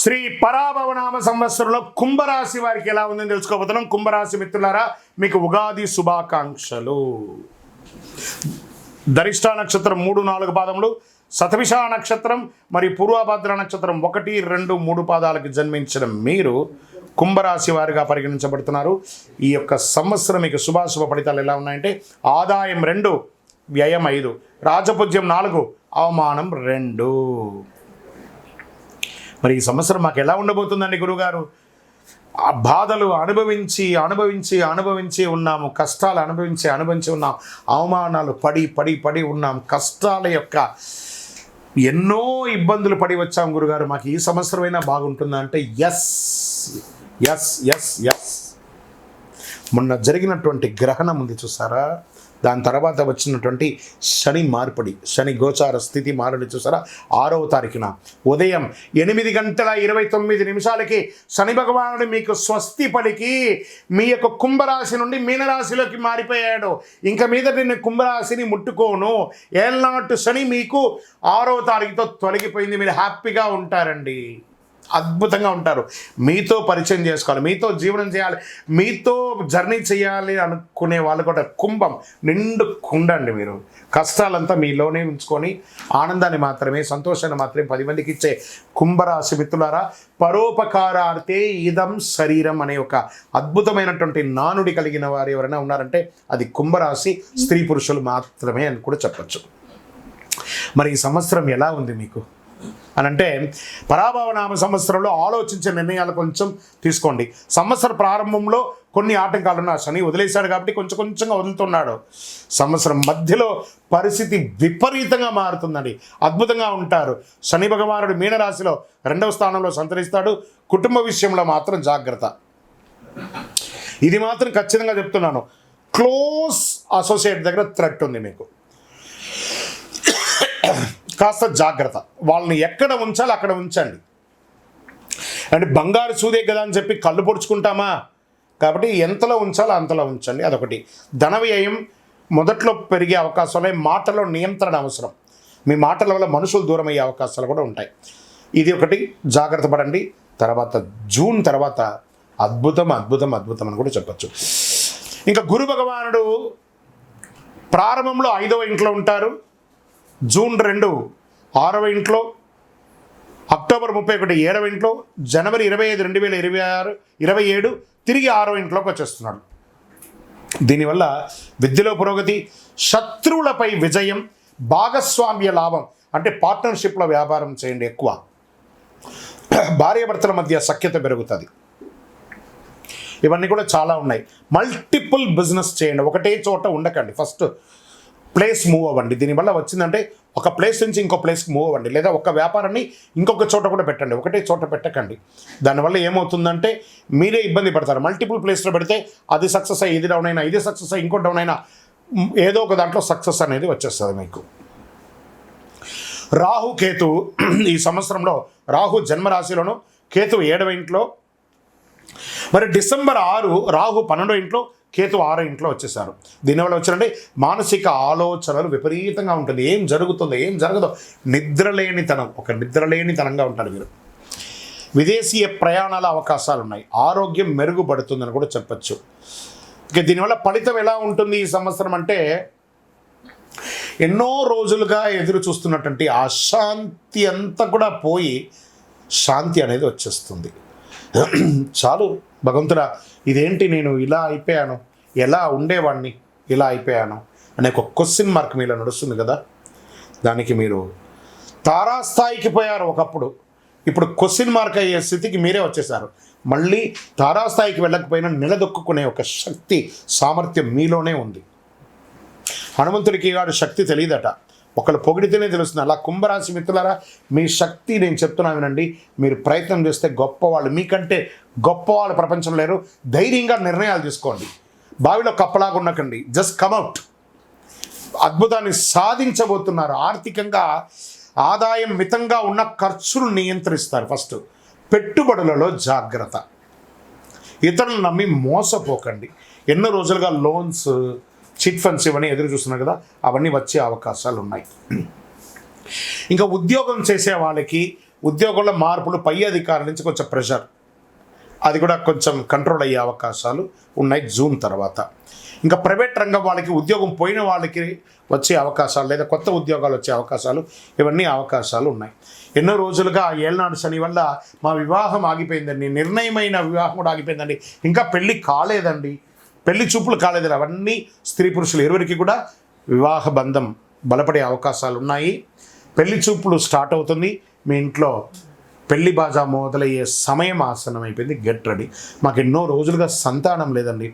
శ్రీ పరాభవనామ సంవత్సరంలో కుంభరాశి వారికి ఎలా ఉందని తెలుసుకోబోతున్నాం. కుంభరాశి మిత్రులారా, మీకు ఉగాది శుభాకాంక్షలు. ధరిష్ట నక్షత్రం 3, 4 పాదములు, శతభిష నక్షత్రం మరియు పూర్వభద్ర నక్షత్రం 1, 2, 3 పాదాలకు జన్మించిన మీరు కుంభరాశి వారిగా పరిగణించబడుతున్నారు. ఈ యొక్క సంవత్సరం మీకు శుభాశుభ ఫలితాలు ఎలా ఉన్నాయంటే, ఆదాయం 2, వ్యయం 5, రాజపూజ్యం 4, అవమానం 2. మరి ఈ సంవత్సరం మాకు ఎలా ఉండబోతుందండి గురువుగారు? ఆ బాధలు అనుభవించి ఉన్నాము, కష్టాలు అనుభవించి ఉన్నాం, అవమానాలు పడి ఉన్నాం, కష్టాల యొక్క ఎన్నో ఇబ్బందులు పడి వచ్చాం గురుగారు. మాకు ఈ సంవత్సరమైనా బాగుంటుందా అంటే ఎస్. మొన్న జరిగినటువంటి గ్రహణం ఉంది చూసారా, దాని తర్వాత వచ్చినటువంటి శని మార్పిడి, శని గోచార స్థితి మారడి చూసారా, 6వ తారీఖున ఉదయం 8:29 శని భగవానుడు మీకు స్వస్తి పలికి మీ యొక్క కుంభరాశి నుండి మీనరాశిలోకి మారిపోయాడు. ఇంక మీద నేను కుంభరాశిని ముట్టుకోను, ఏళ్ళనాటు శని మీకు 6వ తారీఖుతో తొలగిపోయింది. మీరు హ్యాపీగా ఉంటారండి, అద్భుతంగా ఉంటారు. మీతో పరిచయం చేసుకోవాలి, మీతో జీవనం చేయాలి, మీతో జర్నీ చేయాలి అనుకునే వాళ్ళు కూడా కుంభం నిండు కుండండి. మీరు కష్టాలంతా మీలోనే ఉంచుకొని ఆనందాన్ని మాత్రమే, సంతోషాన్ని మాత్రమే 10 మందికి ఇచ్చే కుంభరాశి మిత్రులారా, పరోపకారార్థే ఇదం శరీరం అనే ఒక అద్భుతమైనటువంటి నానుడి కలిగిన వారు ఎవరైనా ఉన్నారంటే అది కుంభరాశి స్త్రీ పురుషులు మాత్రమే అని కూడా చెప్పచ్చు. మరి ఈ సంవత్సరం ఎలా ఉంది మీకు అని అంటే, పరాభవనామ సంవత్సరంలో ఆలోచించే నిర్ణయాలు కొంచెం తీసుకోండి. సంవత్సర ప్రారంభంలో కొన్ని ఆటంకాలున్న శని వదిలేశాడు కాబట్టి కొంచెంగా వదులుతున్నాడు. సంవత్సరం మధ్యలో పరిస్థితి విపరీతంగా మారుతుందండి, అద్భుతంగా ఉంటారు. శని భగవానుడు మీనరాశిలో 2వ స్థానంలో సంతరిస్తాడు. కుటుంబ విషయంలో మాత్రం జాగ్రత్త, ఇది మాత్రం ఖచ్చితంగా చెప్తున్నాను. క్లోజ్ అసోసియేట్ దగ్గర థ్రెట్ ఉంది మీకు, కాస్త జాగ్రత్త. వాళ్ళని ఎక్కడ ఉంచాలి అక్కడ ఉంచండి. అంటే బంగారు సూదే కదా అని చెప్పి కళ్ళు పొడుచుకుంటామా, కాబట్టి ఎంతలో ఉంచాలో అంతలో ఉంచండి. అదొకటి. ధన వ్యయం మొదట్లో పెరిగే అవకాశాలు, మాటలో నియంత్రణ అవసరం. మీ మాటల వల్ల మనుషులు దూరం అయ్యే అవకాశాలు కూడా ఉంటాయి. ఇది ఒకటి, జాగ్రత్త పడండి. తర్వాత జూన్ తర్వాత అద్భుతం అని కూడా చెప్పచ్చు. ఇంకా గురు భగవానుడు ప్రారంభంలో 5వ ఇంట్లో ఉంటారు, జూన్ 2 6వ ఇంట్లో, అక్టోబర్ 31 7వ ఇంట్లో, జనవరి 25 2027 తిరిగి 6వ ఇంట్లోకి వచ్చేస్తున్నాడు. దీనివల్ల విద్యలో పురోగతి, శత్రువులపై విజయం, భాగస్వామ్య లాభం. అంటే పార్ట్నర్షిప్లో వ్యాపారం చేయండి ఎక్కువ. భార్యాభర్తల మధ్య సఖ్యత పెరుగుతుంది. ఇవన్నీ కూడా చాలా ఉన్నాయి. మల్టిపుల్ బిజినెస్ చేయండి, ఒకటే చోట ఉండకండి. ఫస్ట్ ప్లేస్ మూవ్ అవ్వండి. దీనివల్ల వచ్చిందంటే ఒక ప్లేస్ నుంచి ఇంకో ప్లేస్కి మూవ్ అవ్వండి, లేదా ఒక వ్యాపారాన్ని ఇంకొక చోట కూడా పెట్టండి, ఒకటే చోట పెట్టకండి. దానివల్ల ఏమవుతుందంటే మీరే ఇబ్బంది పడతారు. మల్టిపుల్ ప్లేస్లో పెడితే అది సక్సెస్ అయ్యి ఇది డౌన్ అయినా, ఇది సక్సెస్ అయ్యి ఇంకో డౌన్ అయినా, ఏదో ఒక దాంట్లో సక్సెస్ అనేది వచ్చేస్తుంది మీకు. రాహు కేతు ఈ సంవత్సరంలో, రాహు జన్మరాశిలోను, కేతు 7వ ఇంట్లో. మరి డిసెంబర్ 6 రాహు 12వ ఇంట్లో, కేతు 6వ ఇంట్లో వచ్చేసారు. దీనివల్ల వచ్చినంటే మానసిక ఆలోచనలు విపరీతంగా ఉంటుంది. ఏం జరుగుతుందో ఏం జరగదో నిద్రలేనితనంగా ఉంటారు మీరు. విదేశీయ ప్రయాణాల అవకాశాలు ఉన్నాయి. ఆరోగ్యం మెరుగుపడుతుందని కూడా చెప్పచ్చు. ఇక దీనివల్ల ఫలితం ఎలా ఉంటుంది ఈ సంవత్సరం అంటే, ఎన్నో రోజులుగా ఎదురు చూస్తున్నటువంటి అశాంతి అంతా కూడా పోయి శాంతి అనేది వచ్చేస్తుంది. చాలు భగవంతుడా, ఇదేంటి నేను ఇలా అయిపోయాను, ఎలా ఉండేవాడిని ఇలా అయిపోయాను అనే ఒక క్వశ్చన్ మార్క్ మీలో నడుస్తుంది కదా. దానికి మీరు తారాస్థాయికి పోయారు ఒకప్పుడు, ఇప్పుడు క్వశ్చన్ మార్క్ అయ్యే స్థితికి మీరే వచ్చేసారు. మళ్ళీ తారాస్థాయికి వెళ్ళకపోయినా నిలదొక్కునే ఒక శక్తి, సామర్థ్యం మీలోనే ఉంది. హనుమంతుడికి వాడు శక్తి తెలియదట, ఒకళ్ళు పొగిడితేనే తెలుస్తుంది. అలా కుంభరాశి మిత్రులారా, మీ శక్తి నేను చెప్తున్నాను వినండి. మీరు ప్రయత్నం చేస్తే గొప్పవాళ్ళు, మీకంటే గొప్పవాళ్ళు ప్రపంచంలో లేరు. ధైర్యంగా నిర్ణయాలు తీసుకోండి, బావిలో కప్పలాగా ఉండకండి. Just come out. అద్భుతాన్ని సాధించబోతున్నారు. ఆర్థికంగా ఆదాయం మితంగా ఉన్న ఖర్చులు నియంత్రిస్తారు. ఫస్ట్ పెట్టుబడులలో జాగ్రత్త, ఇతరులను నమ్మి మోసపోకండి. ఎన్నో రోజులుగా లోన్స్, చిట్ ఫండ్స్ ఇవన్నీ ఎదురు చూస్తున్నారు కదా, అవన్నీ వచ్చే అవకాశాలు ఉన్నాయి. ఇంకా ఉద్యోగం చేసే వాళ్ళకి ఉద్యోగంలో మార్పులు, పై అధికారుల నుంచి కొంచెం ప్రెషర్, అది కూడా కొంచెం కంట్రోల్ అయ్యే అవకాశాలు ఉన్నాయి జూన్ తర్వాత. ఇంకా ప్రైవేట్ రంగం వాళ్ళకి, ఉద్యోగం పోయిన వాళ్ళకి వచ్చే అవకాశాలు లేదా కొత్త ఉద్యోగాలు వచ్చే అవకాశాలు, ఇవన్నీ అవకాశాలు ఉన్నాయి. ఎన్నో రోజులుగా ఏళ్ళనాడు శని వల్ల మా వివాహం ఆగిపోయిందండి, నిర్ణయమైన వివాహం కూడా ఆగిపోయిందండి, ఇంకా పెళ్ళి కాలేదండి, పెళ్లి చూపులు కాలేదండి, అవన్నీ స్త్రీ పురుషులు ఇరువురికి కూడా వివాహ బంధం బలపడే అవకాశాలు ఉన్నాయి. పెళ్లి చూపులు స్టార్ట్ అవుతుంది. మీ ఇంట్లో పెళ్లి బాజా మొదలయ్యే సమయం ఆసనం అయిపోయింది. Get ready. మాకు ఎన్నో రోజులుగా సంతానం లేదండి,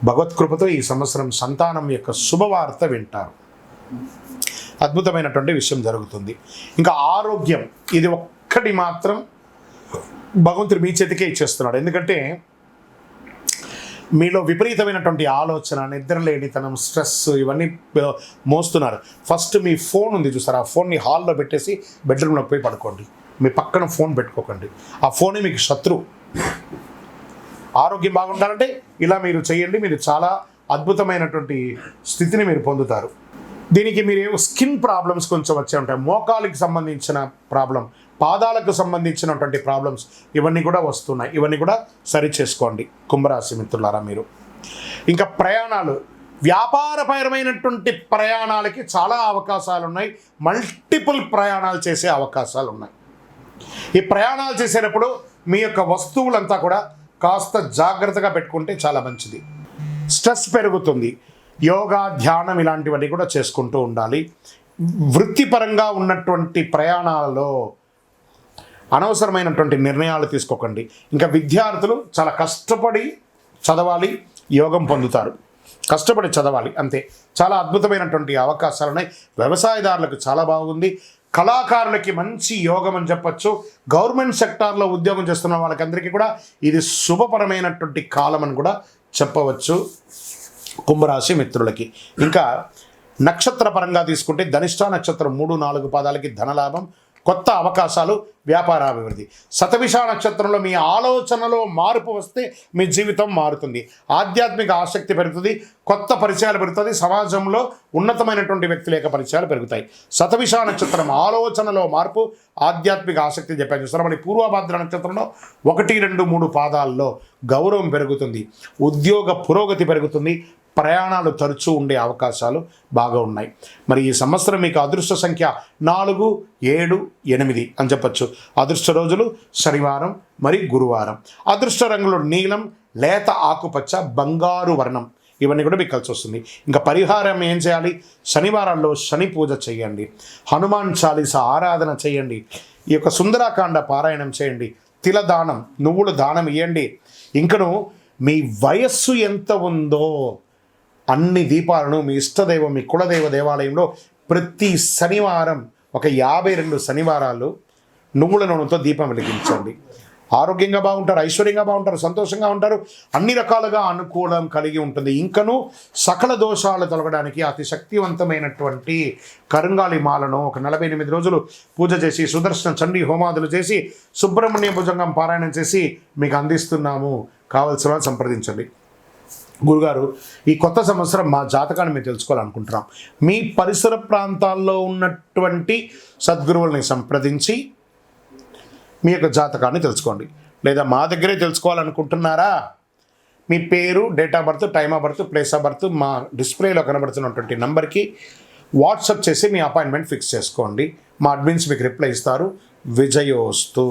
భగవత్కృపతో ఈ సంవత్సరం సంతానం యొక్క శుభవార్త వింటారు. అద్భుతమైనటువంటి విషయం జరుగుతుంది. ఇంకా ఆరోగ్యం, ఇది ఒక్కటి మాత్రం భగవంతుడు మీ చేతికే ఇచ్చేస్తున్నాడు. ఎందుకంటే మీలో విపరీతమైనటువంటి ఆలోచన, నిద్రలేనితనం, స్ట్రెస్ ఇవన్నీ మోస్తున్నారు. ఫస్ట్ మీ ఫోన్ ఉంది చూసారా, ఆ ఫోన్ని హాల్లో పెట్టేసి బెడ్రూమ్లోకి పోయి పడుకోండి. మీ పక్కన ఫోన్ పెట్టుకోకండి, ఆ ఫోనే మీకు శత్రువు. ఆరోగ్యం బాగుండాలంటే ఇలా మీరు చేయండి, మీరు చాలా అద్భుతమైనటువంటి స్థితిని మీరు పొందుతారు. దీనికి మీరు స్కిన్ ప్రాబ్లమ్స్ కొంచెం వచ్చే ఉంటాయి, మోకాలికి సంబంధించిన ప్రాబ్లం, పాదాలకు సంబంధించినటువంటి ప్రాబ్లమ్స్ ఇవన్నీ కూడా వస్తున్నాయి. ఇవన్నీ కూడా సరి చేసుకోండి కుంభరాశి మిత్రులారా మీరు. ఇంకా ప్రయాణాలు, వ్యాపారపరమైనటువంటి ప్రయాణాలకి చాలా అవకాశాలు ఉన్నాయి. మల్టిపుల్ ప్రయాణాలు చేసే అవకాశాలు ఉన్నాయి. ఈ ప్రయాణాలు చేసేటప్పుడు మీ యొక్క వస్తువులంతా కూడా కాస్త జాగ్రత్తగా పెట్టుకుంటే చాలా మంచిది. స్ట్రెస్ పెరుగుతుంది. యోగా, ధ్యానం ఇలాంటివన్నీ కూడా చేసుకుంటూ ఉండాలి. వృత్తిపరంగా ఉన్నటువంటి ప్రయాణాలలో అనవసరమైనటువంటి నిర్ణయాలు తీసుకోకండి. ఇంకా విద్యార్థులు చాలా కష్టపడి చదవాలి, యోగం పొందుతారు. కష్టపడి చదవాలి అంతే. చాలా అద్భుతమైనటువంటి అవకాశాలు ఉన్నాయి. వ్యవసాయదారులకు చాలా బాగుంది. కళాకారులకి మంచి యోగం అని చెప్పచ్చు. గవర్నమెంట్ సెక్టార్లో ఉద్యోగం చేస్తున్న వాళ్ళకందరికీ కూడా ఇది శుభపరమైనటువంటి కాలం అని కూడా చెప్పవచ్చు కుంభరాశి మిత్రులకి. ఇంకా నక్షత్ర పరంగా తీసుకుంటే ధనిష్ట నక్షత్రం 3-4 పాదాలకి ధనలాభం, కొత్త అవకాశాలు, వ్యాపారాభివృద్ధి. శతభిష నక్షత్రంలో మీ ఆలోచనలో మార్పు వస్తే మీ జీవితం మారుతుంది. ఆధ్యాత్మిక ఆసక్తి పెరుగుతుంది, కొత్త పరిచయాలు పెరుగుతుంది, సమాజంలో ఉన్నతమైనటువంటి వ్యక్తుల యొక్క పరిచయాలు పెరుగుతాయి. శతభిష నక్షత్రం ఆలోచనలో మార్పు, ఆధ్యాత్మిక ఆసక్తి చెప్పాను చూస్తారు. మరి పూర్వభాద్ర నక్షత్రంలో 1, 2, 3 పాదాల్లో గౌరవం పెరుగుతుంది, ఉద్యోగ పురోగతి పెరుగుతుంది, ప్రయాణాలు తరచూ ఉండే అవకాశాలు బాగా ఉన్నాయి. మరి ఈ సంవత్సరం మీకు అదృష్ట సంఖ్య 4, 7, 8 అని చెప్పచ్చు. అదృష్ట రోజులు శనివారం మరి గురువారం. అదృష్ట రంగులు నీలం, లేత ఆకుపచ్చ, బంగారు వర్ణం ఇవన్నీ కూడా మీకు కలిసి వస్తుంది. ఇంకా పరిహారం ఏం చేయాలి? శనివారాల్లో శని పూజ చేయండి, హనుమాన్ చాలీస ఆరాధన చేయండి, ఈ యొక్క సుందరాకాండ పారాయణం చేయండి, తిల దానం, నువ్వులు దానం ఇవ్వండి. ఇంకను మీ వయస్సు ఎంత ఉందో అన్ని దీపాలను మీ ఇష్టదైవం, మీ కులదైవ దేవాలయంలో ప్రతి శనివారం ఒక 52 శనివారాలు నువ్వుల నూనెతో దీపం వెలిగించండి. ఆరోగ్యంగా బాగుంటారు, ఐశ్వర్యంగా బాగుంటారు, సంతోషంగా ఉంటారు, అన్ని రకాలుగా అనుకూలం కలిగి ఉంటుంది. ఇంకను సకల దోషాలు తొలగడానికి అతి శక్తివంతమైనటువంటి కరుంగాలి మాలను ఒక 48 రోజులు పూజ చేసి, సుదర్శన చండీ హోమాదులు చేసి, సుబ్రహ్మణ్య భుజంగం పారాయణం చేసి మీకు అందిస్తున్నాము. కావలసిన వాళ్ళు సంప్రదించండి. గురుగారు, ఈ కొత్త సంవత్సరం మా జాతకాన్ని మీరు తెలుసుకోవాలనుకుంటున్నాం. మీ పరిసర ప్రాంతాల్లో ఉన్నటువంటి సద్గురువుల్ని సంప్రదించి మీ యొక్క జాతకాన్ని తెలుసుకోండి. లేదా మా దగ్గరే తెలుసుకోవాలనుకుంటున్నారా? మీ పేరు, date of birth, time of birth, place of birth మా డిస్ప్లేలో కనబడుతున్నటువంటి నంబర్కి వాట్సాప్ చేసి మీ అపాయింట్మెంట్ ఫిక్స్ చేసుకోండి. మా అడ్మిన్స్ మీకు రిప్లై ఇస్తారు. విజయోస్తు.